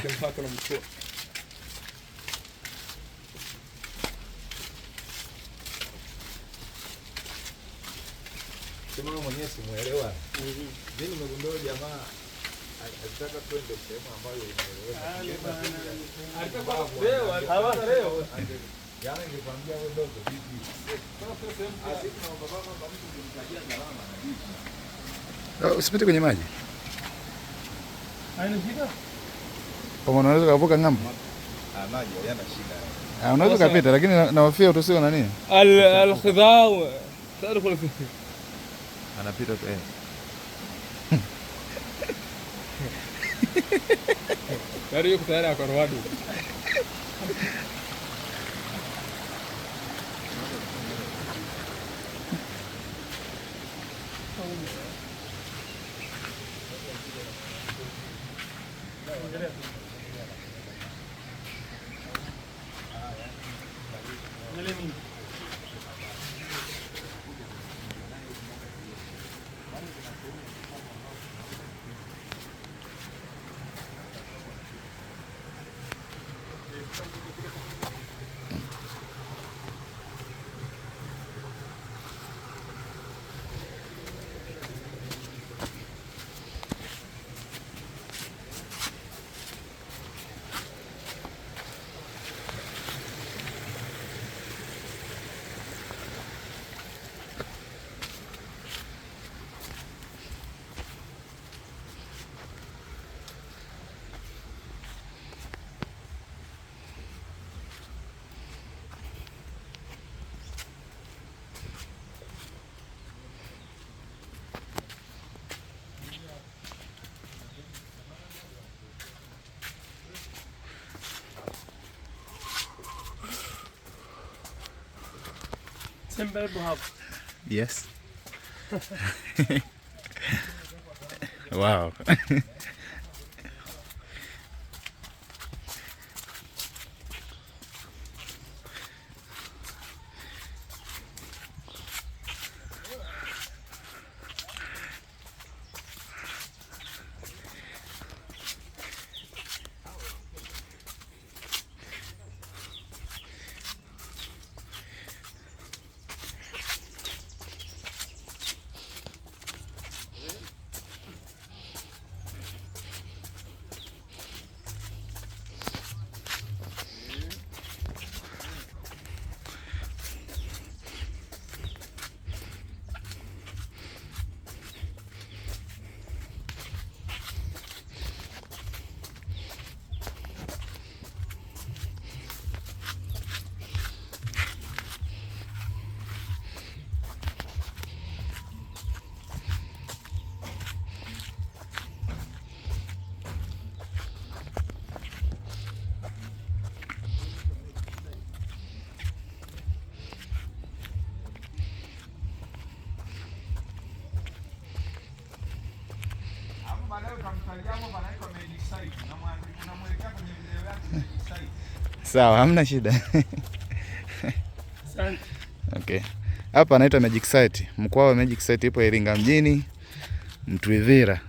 Mpaka na mchua. Sema mwenyewe simuelewa. Mimi nimegundua jamaa alitaka twende sehemu ambayo inaeleweka. Alitaka leo, hawana leo. Jana ningekwambia wewe ndogo vipi? Asiku na baba mama mtu kumtajia salama. Usipite kwenye maji. Haina shida. Kama unaweza kuvuka ng'ambo. Maji hayana shida. Unaweza kupita lakini nawafia utusiwe na nini? Al-khidhaw tadkhul fi. Anapita tu Tayari yuko tayari akarwadu. Yes. Wow. Sawa, hamna shida. Okay. Hapa anaitwa Magic Site. Mkoa wa Magic Site ipo Iringa mjini, Mtwivira.